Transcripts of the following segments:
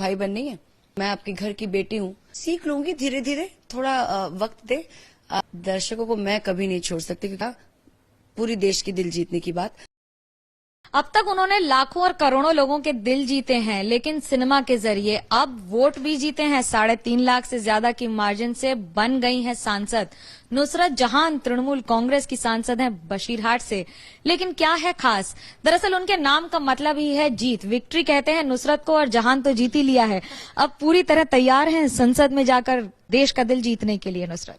भाई बहन नहीं है। मैं आपके घर की बेटी हूँ, सीख लूंगी धीरे धीरे, थोड़ा वक्त दे। दर्शकों को मैं कभी नहीं छोड़ सकती, क्योंकि पूरी देश की दिल जीतने की बात। अब तक उन्होंने लाखों और करोड़ों लोगों के दिल जीते हैं, लेकिन सिनेमा के जरिए अब वोट भी जीते हैं। 3.5 लाख से ज्यादा की मार्जिन से बन गई हैं सांसद। नुसरत जहां तृणमूल कांग्रेस की सांसद हैं बशीरहाट से। लेकिन क्या है खास? दरअसल उनके नाम का मतलब ही है जीत। विक्ट्री कहते हैं नुसरत को, और जहां तो जीत ही लिया है। अब पूरी तरह तैयार हैं संसद में जाकर देश का दिल जीतने के लिए नुसरत।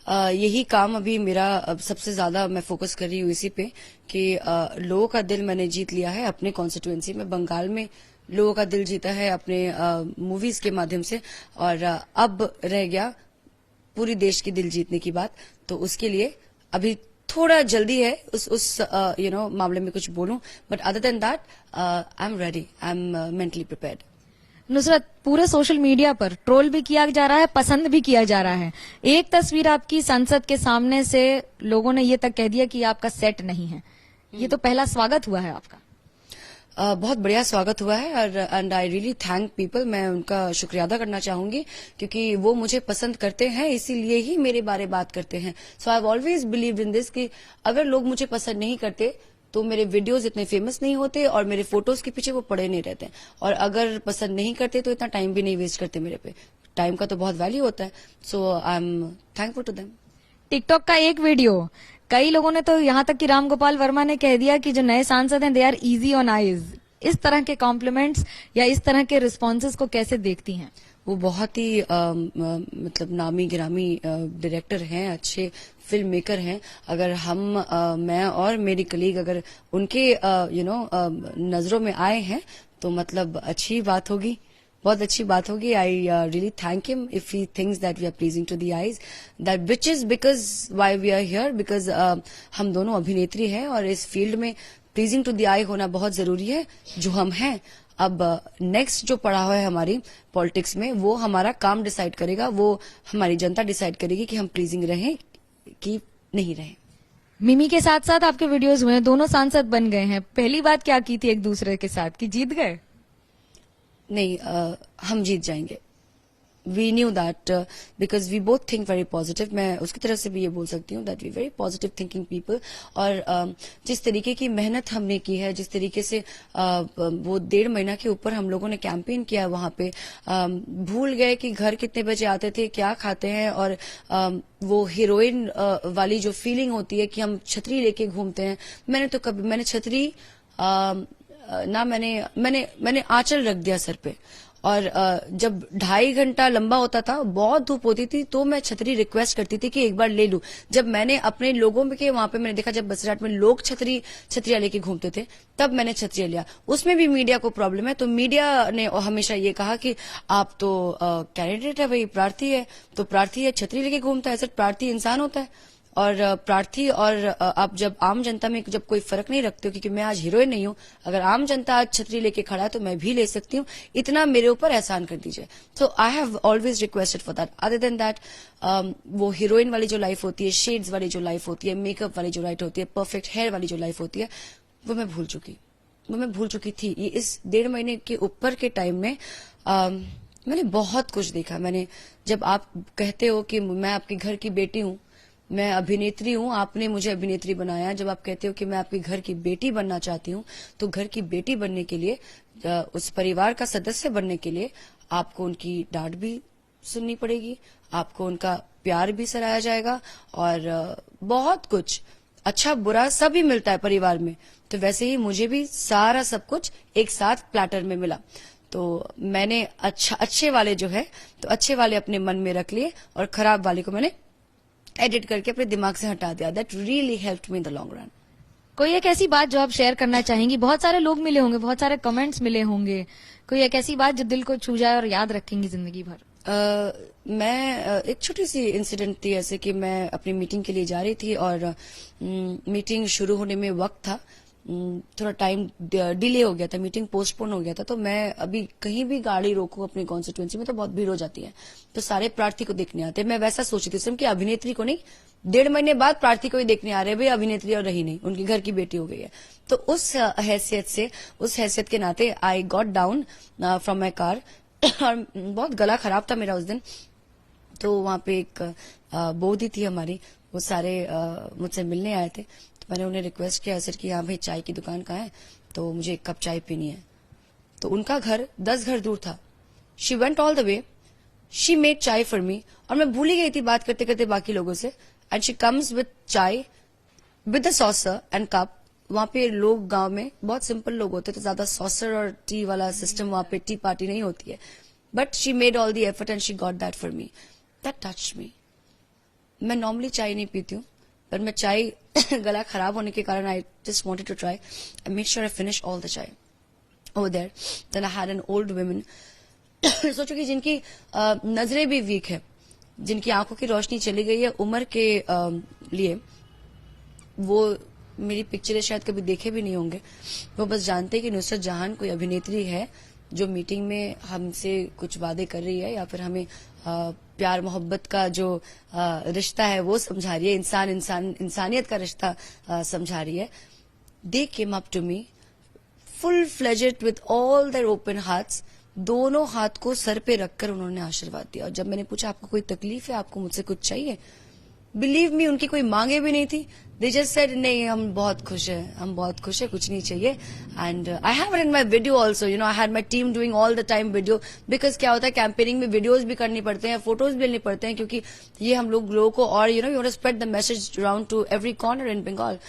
यही काम अभी मेरा सबसे ज्यादा मैं फोकस कर रही हूँ इसी पे कि लोगों का दिल मैंने जीत लिया है अपने कॉन्स्टिट्यूएंसी में। बंगाल में लोगों का दिल जीता है अपने मूवीज के माध्यम से, और अब रह गया पूरी देश की दिल जीतने की बात। तो उसके लिए अभी थोड़ा जल्दी है उस मामले में कुछ बोलूं, but other than that I am ready, I am mentally prepared. Nusrat, पूरे सोशल मीडिया पर ट्रोल भी किया जा रहा है, पसंद भी किया जा रहा है। एक तस्वीर आपकी संसद के सामने से लोगों ने ये तक कह दिया कि आपका सेट नहीं है। ये तो पहला स्वागत हुआ है आपका। बहुत बढ़िया स्वागत हुआ है, और and I really thank people. मैं उनका शुक्रिया अदा करना चाहूंगी, क्योंकि वो मुझे पसंद करते हैं, इसीलिए ही मेरे बारे बात करते हैं। So I have always believed in this कि अगर लोग मुझे पसंद नहीं करते तो मेरे वीडियोस इतने फेमस नहीं होते और मेरे फोटोज के पीछे वो पड़े नहीं रहते। और अगर पसंद नहीं करते तो इतना टाइम भी नहीं वेस्ट करते मेरे पे। टाइम का तो बहुत वैल्यू होता है। So I am thankful to them. TikTok का एक वीडियो, कई लोगों ने तो यहाँ तक कि राम गोपाल वर्मा ने कह दिया कि जो नए सांसद हैं they are easy on eyes. इस तरह के कॉम्प्लीमेंट्स या इस तरह के रिस्पॉन्सेज को कैसे देखती हैं? वो बहुत ही मतलब नामी गिरामी डायरेक्टर हैं, अच्छे फिल्म मेकर हैं। अगर मैं और मेरी कलीग अगर उनके नजरों में आए हैं तो मतलब अच्छी बात होगी, बहुत अच्छी बात होगी। I really thank him if he thinks that we are pleasing to the eyes, that which is because why we are here, because हम दोनों अभिनेत्री हैं और इस फील्ड में प्लीजिंग टू द आई होना बहुत जरूरी है, जो हम हैं। अब नेक्स्ट जो पड़ा हुआ है हमारी पॉलिटिक्स में, वो हमारा काम डिसाइड करेगा, वो हमारी जनता डिसाइड करेगी कि हम प्लीजिंग रहें कि नहीं रहें। मिमी के साथ साथ आपके वीडियोस हुए, दोनों सांसद बन गए हैं। पहली बात क्या की थी एक दूसरे के साथ कि जीत गए? नहीं, हम जीत जाएंगे। We knew that because we both think very positive. मैं उसकी तरफ से भी ये बोल सकती हूँ that we very positive thinking people. और जिस तरीके की मेहनत हमने की है, जिस तरीके से वो 1.5 महीना के ऊपर हम लोगों ने कैंपेन किया वहां पे, भूल गए कि घर कितने बजे आते थे, क्या खाते हैं, और वो हीरोइन वाली जो फीलिंग होती है कि हम छतरी लेके घूमते हैं। मैंने छतरी मैंने आंचल रख दिया सर पे, और जब 2.5 घंटा लंबा होता था, बहुत धूप होती थी, तो मैं छतरी रिक्वेस्ट करती थी कि एक बार ले लूं। जब मैंने अपने लोगों में के वहां पे मैंने देखा, जब बसीरहाट में लोग छतरियां लेके घूमते थे, तब मैंने छतरियां लिया। उसमें भी मीडिया को प्रॉब्लम है, तो मीडिया ने हमेशा ये कहा कि आप तो कैंडिडेट है भाई, प्रार्थी है, तो प्रार्थी है छतरी लेके घूमता है, सिर्फ प्रार्थी इंसान होता है। और प्रार्थी और आप जब आम जनता में जब कोई फर्क नहीं रखते हो, क्योंकि मैं आज हीरोइन नहीं हूं, अगर आम जनता आज छतरी लेके खड़ा है तो मैं भी ले सकती हूँ, इतना मेरे ऊपर एहसान कर दीजिए। So I have always requested for that. Other than that, वो हीरोइन वाली जो लाइफ होती है, शेड्स वाली जो लाइफ होती है, मेकअप वाली जो लाइफ होती है, परफेक्ट हेयर वाली जो लाइफ होती है, वो मैं भूल चुकी थी। ये इस 1.5 महीने के ऊपर के टाइम में मैंने बहुत कुछ देखा। मैंने, जब आप कहते हो कि मैं आपके घर की बेटी हूँ, मैं अभिनेत्री हूँ, आपने मुझे अभिनेत्री बनाया। जब आप कहते हो कि मैं आपके घर की बेटी बनना चाहती हूँ, तो घर की बेटी बनने के लिए, उस परिवार का सदस्य बनने के लिए आपको उनकी डांट भी सुननी पड़ेगी, आपको उनका प्यार भी सराहा जाएगा, और बहुत कुछ अच्छा बुरा सब ही मिलता है परिवार में। तो वैसे ही मुझे भी सारा सब कुछ एक साथ प्लेटर में मिला। तो मैंने अच्छे वाले जो है, तो अच्छे वाले अपने मन में रख लिए, और खराब वाले को मैंने एडिट करके अपने दिमाग से हटा दिया। That really helped me in the long run. कोई एक ऐसी बात जो आप शेयर करना चाहेंगी? बहुत सारे लोग मिले होंगे, बहुत सारे कमेंट्स मिले होंगे, कोई एक ऐसी बात जो दिल को छू जाए और याद रखेंगी जिंदगी भर? मैं एक छोटी सी इंसिडेंट थी ऐसे कि मैं अपनी मीटिंग के लिए जा रही थी, और मीटिंग शुरू होने में वक्त था, थोड़ा टाइम डिले हो गया था, मीटिंग पोस्टपोन हो गया था। तो मैं अभी कहीं भी गाड़ी रोकूं अपनी कॉन्स्टिट्यूएंसी में तो बहुत भीड़ हो जाती है, तो सारे प्रार्थी को देखने आते हैं। मैं वैसा सोची थी सिर्फ कि अभिनेत्री को नहीं, 1.5 महीने बाद प्रार्थी को ही देखने आ रहे हैं, भाई अभिनेत्री और रही नहीं, उनकी घर की बेटी हो गई है। तो उस हैसियत के नाते I got down from my car और बहुत गला खराब था मेरा उस दिन। तो वहां पे एक बोधी थी हमारी, वो सारे मुझसे मिलने आए थे। तो मैंने उन्हें रिक्वेस्ट किया सर कि हाँ भाई चाय की दुकान कहाँ है, तो मुझे एक कप चाय पीनी है। तो उनका घर 10 घर दूर था। She went all the way, she made चाय फॉर मी, और मैं भूल ही गई थी बात करते करते बाकी लोगों से। एंड शी कम्स विद चाय with the saucer and cup. वहां पे लोग गांव में बहुत सिंपल लोग होते, तो ज्यादा सॉसर और टी वाला सिस्टम वहां पे टी पार्टी नहीं होती है। But she made all the effort and she got that for me. That touched me. मैं नॉर्मली चाय नहीं पीती हूँ, पर मैं चाय गला खराब होने के कारण I just wanted to try. I make sure I finish all the chai over there. Then I had an old woman, सोचो कि जिनकी नजरें भी वीक है, जिनकी आंखों की रोशनी चली गई है उम्र के लिए। वो मेरी पिक्चरें शायद कभी देखे भी नहीं होंगे। वो बस जानते हैं कि नुसरत जहान कोई अभिनेत्री है जो मीटिंग में हमसे कुछ वादे कर रही है, या फिर हमें प्यार मोहब्बत का जो रिश्ता है वो समझा रही है, इंसानियत का रिश्ता समझा रही है। They came up to me full fledged with all their open hearts. दोनों हाथ को सर पे रखकर उन्होंने आशीर्वाद दिया। और जब मैंने पूछा आपको कोई तकलीफ है, आपको मुझसे कुछ चाहिए, बिलीव मी उनकी कोई मांगे भी नहीं थी। दे जस्ट सेड नहीं हम बहुत खुश हैं, हम बहुत खुश है, कुछ नहीं चाहिए। And I have it in my video also, you know I had my team doing all the time video, because क्या होता है कैंपेनिंग में वीडियोज भी करनी पड़ते हैं, फोटोज भी लेने पड़ते हैं, क्योंकि ये हम लोगों को, और you know you spread the message around to every corner in Bengal.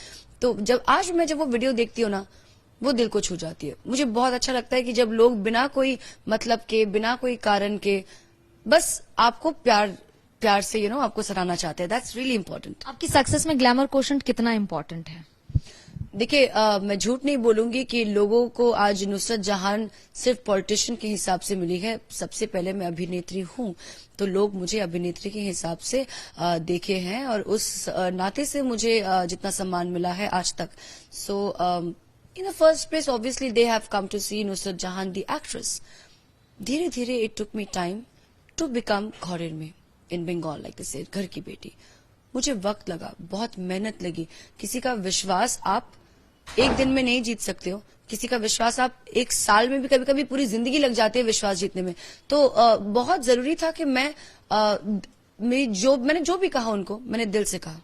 तो जब वो वीडियो देखती हूँ ना, वो दिल को छू जाती है। मुझे बहुत अच्छा लगता है कि जब लोग बिना कोई मतलब के, बिना कोई कारण के, बस आपको प्यार से आपको सराहना चाहते हैं। That's really important. आपकी सक्सेस में ग्लैमर क्वोशंट कितना इम्पोर्टेंट है? देखिए मैं झूठ नहीं बोलूंगी कि लोगों को आज नुसरत जहान सिर्फ पॉलिटिशियन के हिसाब से मिली है। सबसे पहले मैं अभिनेत्री हूँ, तो लोग मुझे अभिनेत्री के हिसाब से देखे हैं, और उस नाते से मुझे जितना सम्मान मिला है आज तक। सो in the first place, obviously, they have come to see Nusrat Jahan, the actress. धीरे धीरे it took me time to become घोड़े में in Bengal, like they say, घर की बेटी। मुझे वक्त लगा, बहुत मेहनत लगी। किसी का विश्वास आप एक दिन में नहीं जीत सकते हो, किसी का विश्वास आप एक साल में भी, कभी कभी पूरी जिंदगी लग जाती है विश्वास जीतने में। तो बहुत जरूरी था कि मैंने जो भी कहा उनको, मैंने दिल से कहा,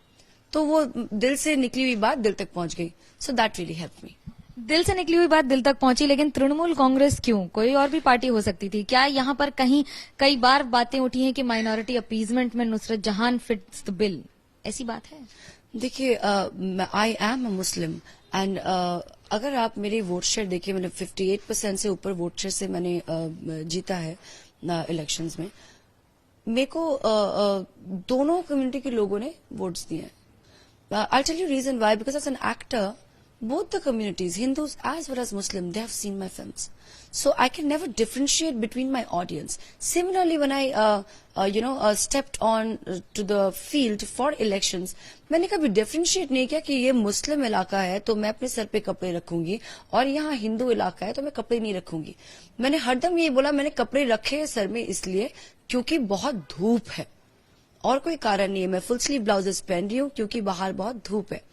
तो वो दिल से निकली हुई बात दिल तक पहुंच गई। So that really help me. दिल से निकली हुई बात दिल तक पहुंची, लेकिन तृणमूल कांग्रेस क्यों? कोई और भी पार्टी हो सकती थी। क्या यहाँ पर कहीं कई बार बातें उठी हैं कि माइनॉरिटी अपीजमेंट में नुसरत जहान फिट्स द बिल? ऐसी बात है? देखिए I am a Muslim, and अगर आप मेरी वोट शेयर देखिए, मैंने 58% से ऊपर वोट शेयर से मैंने जीता है इलेक्शंस में। मेरे को दोनों कम्युनिटी के लोगों ने वोट्स दिए हैं। I'll tell you reason why. Because as an actor, both the communities, Hindus as well as Muslim, they have seen my films. So I can never differentiate between my audience. Similarly, when I stepped on to the field for elections, मैंने कभी differentiate नहीं किया कि ये मुस्लिम इलाका है तो मैं अपने सर पे कपड़े रखूंगी, और यहाँ हिंदू इलाका है तो मैं कपड़े नहीं रखूंगी। मैंने हरदम ये बोला, मैंने कपड़े रखे सर में इसलिए क्योंकि बहुत धूप है, और कोई कारण नहीं है। मैं फुल स्लीव ब्लाउजेस पहन रही हूँ क्योंकि बाहर बहुत धूप है।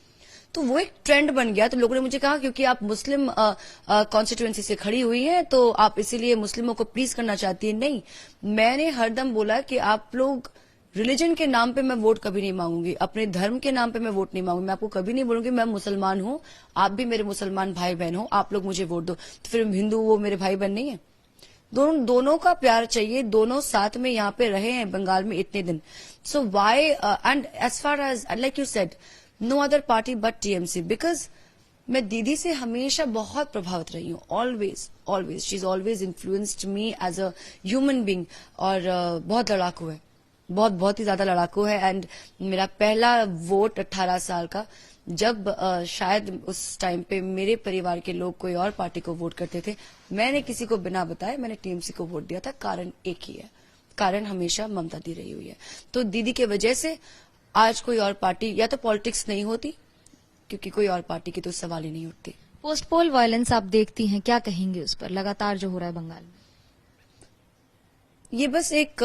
तो वो एक ट्रेंड बन गया। तो लोगों ने मुझे कहा क्योंकि आप मुस्लिम कॉन्स्टिट्यूएंसी से खड़ी हुई हैं तो आप इसीलिए मुस्लिमों को प्लीज करना चाहती है। नहीं, मैंने हरदम बोला कि आप लोग रिलीजन के नाम पे मैं वोट कभी नहीं मांगूंगी, अपने धर्म के नाम पे मैं वोट नहीं मांगूंगी। मैं आपको कभी नहीं बोलूंगी मैं मुसलमान हूँ, आप भी मेरे मुसलमान भाई बहन हो, आप लोग मुझे वोट दो। तो फिर हिंदू वो मेरे भाई बहन नहीं है? दोनों का प्यार चाहिए, दोनों साथ में यहाँ पे रहे हैं बंगाल में इतने दिन। So why and as far as like you said, no other party but TMC, because मैं दीदी से हमेशा बहुत प्रभावित रही हूँ। Always she is always influenced me as a human being. और बहुत लड़ाकू है, बहुत ही ज्यादा लड़ाकू है। एंड मेरा पहला वोट 18 साल का, जब शायद उस टाइम पे मेरे परिवार के लोग कोई और पार्टी को वोट करते थे, मैंने किसी को बिना बताए मैंने टीएमसी को वोट दिया था। कारण एक ही है, कारण हमेशा ममता दी रही हुई है। तो दीदी के वजह से आज कोई और पार्टी या तो पॉलिटिक्स नहीं होती, क्योंकि कोई और पार्टी की तो सवाल ही नहीं उठती। पोस्ट पोल वायलेंस आप देखती हैं, क्या कहेंगे उस पर, लगातार जो हो रहा है बंगाल में? ये बस एक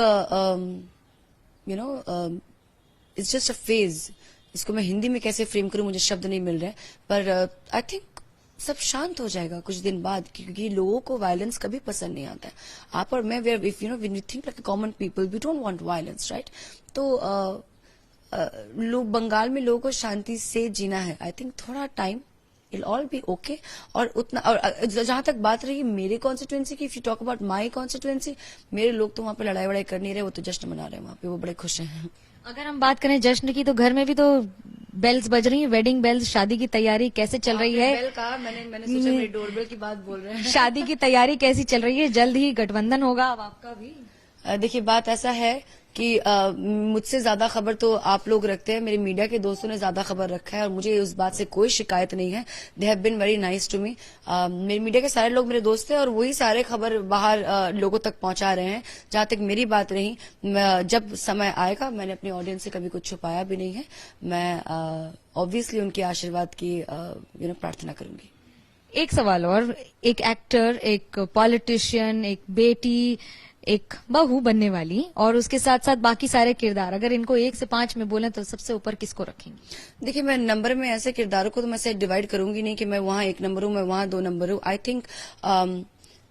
इट्स जस्ट अ फेज। इसको मैं हिंदी में कैसे फ्रेम करूं, मुझे शब्द नहीं मिल रहे, पर आई थिंक सब शांत हो जाएगा कुछ दिन बाद, क्योंकि लोगों को वायलेंस कभी पसंद नहीं आता है। आप और मैं, if you know when you think like common people, we don't want violence, right? तो लोग, बंगाल में लोगों को शांति से जीना है। आई थिंक थोड़ा time, it all B okay. और उतना, और जहां तक बात रही मेरे कॉन्स्टिट्यूएंसी की, if you talk about my constituency, मेरे लोग तो वहां पे लड़ाई वड़ाई कर नहीं रहे, वो तो जश्न मना रहे हैं वहां पे, वो बड़े खुश हैं। अगर हम बात करें जश्न की, तो घर में भी तो बेल्स बज रही हैं, वेडिंग बेल्स। शादी की तैयारी कैसे चल रही है? बेल कहा, मैंने सोचा मेरे डोरबेल की बात बोल रहे हैं। शादी की तैयारी कैसी चल रही है? जल्द ही गठबंधन होगा अब आपका भी। देखिए, बात ऐसा है कि मुझसे ज्यादा खबर तो आप लोग रखते हैं, मेरे मीडिया के दोस्तों ने ज्यादा खबर रखा है, और मुझे उस बात से कोई शिकायत नहीं है। They have been very nice to me. मेरे मीडिया के सारे लोग मेरे दोस्त हैं, और वही सारे खबर बाहर लोगों तक पहुंचा रहे हैं। जहां तक मेरी बात रही, जब समय आएगा, मैंने अपने ऑडियंस से कभी कुछ छुपाया भी नहीं है। मैं ऑब्वियसली उनके आशीर्वाद की प्रार्थना करूंगी। एक सवाल और, एक एक्टर, एक पॉलिटिशियन, एक बेटी, एक बहू बनने वाली, और उसके साथ साथ बाकी सारे किरदार, अगर इनको 1 से 5 में बोलें तो सबसे ऊपर किसको रखेंगे? देखिए, मैं नंबर में ऐसे किरदारों को तो मैं से डिवाइड करूंगी नहीं कि मैं वहां 1 नंबर हूं, मैं वहां 2 नंबर हूं। आई थिंक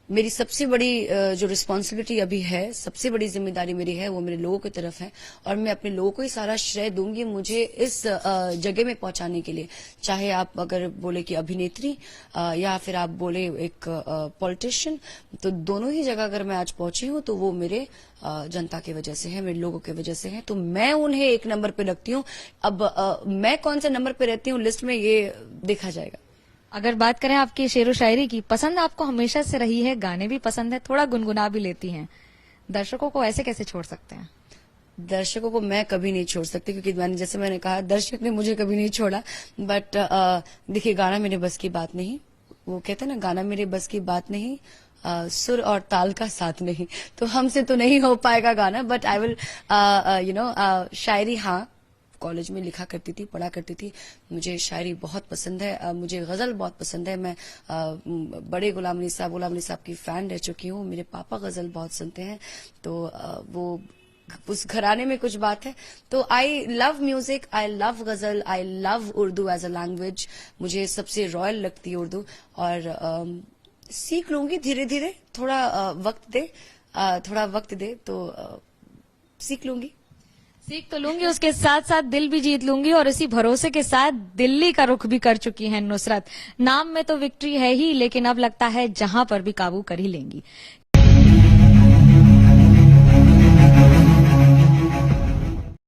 मेरी सबसे बड़ी जो रिस्पॉन्सिबिलिटी अभी है, सबसे बड़ी जिम्मेदारी मेरी है, वो मेरे लोगों की तरफ है, और मैं अपने लोगों को ही सारा श्रेय दूंगी मुझे इस जगह में पहुंचाने के लिए। चाहे आप अगर बोले कि अभिनेत्री, या फिर आप बोले एक पॉलिटिशियन, तो दोनों ही जगह अगर मैं आज पहुंची हूं तो वो मेरे जनता की वजह से है, मेरे लोगों की वजह से है। तो मैं उन्हें 1 नंबर पे रखती हूँ। अब मैं कौन से नंबर पे रहती हूँ लिस्ट में, ये देखा जाएगा। अगर बात करें आपकी शेरो शायरी की, पसंद आपको हमेशा से रही है, गाने भी पसंद है, थोड़ा गुनगुना भी लेती हैं, दर्शकों को ऐसे कैसे छोड़ सकते हैं? दर्शकों को मैं कभी नहीं छोड़ सकती, क्योंकि जैसे मैंने कहा, दर्शक ने मुझे कभी नहीं छोड़ा। बट देखिए, गाना मेरे बस की बात नहीं। वो कहते हैं ना, गाना मेरे बस की बात नहीं, सुर और ताल का साथ नहीं। तो हमसे तो नहीं हो पाएगा गाना, बट आई विल शायरी, हाँ, कॉलेज में लिखा करती थी, पढ़ा करती थी। मुझे शायरी बहुत पसंद है, मुझे गजल बहुत पसंद है। मैं बड़े गुलाम अली साहब की फैन रह चुकी हूँ। मेरे पापा गजल बहुत सुनते हैं, तो वो उस घराने में कुछ बात है। तो I love music, I love ghazal, I love Urdu as a language. मुझे सबसे रॉयल लगती है उर्दू, और सीख लूंगी धीरे धीरे। थोड़ा वक्त दे तो सीख लूंगी। सीख तो लूंगी, उसके साथ साथ दिल भी जीत लूंगी, और इसी भरोसे के साथ दिल्ली का रुख भी कर चुकी हैं नुसरत। नाम में तो विक्ट्री है ही, लेकिन अब लगता है जहां पर भी काबू कर ही लेंगी।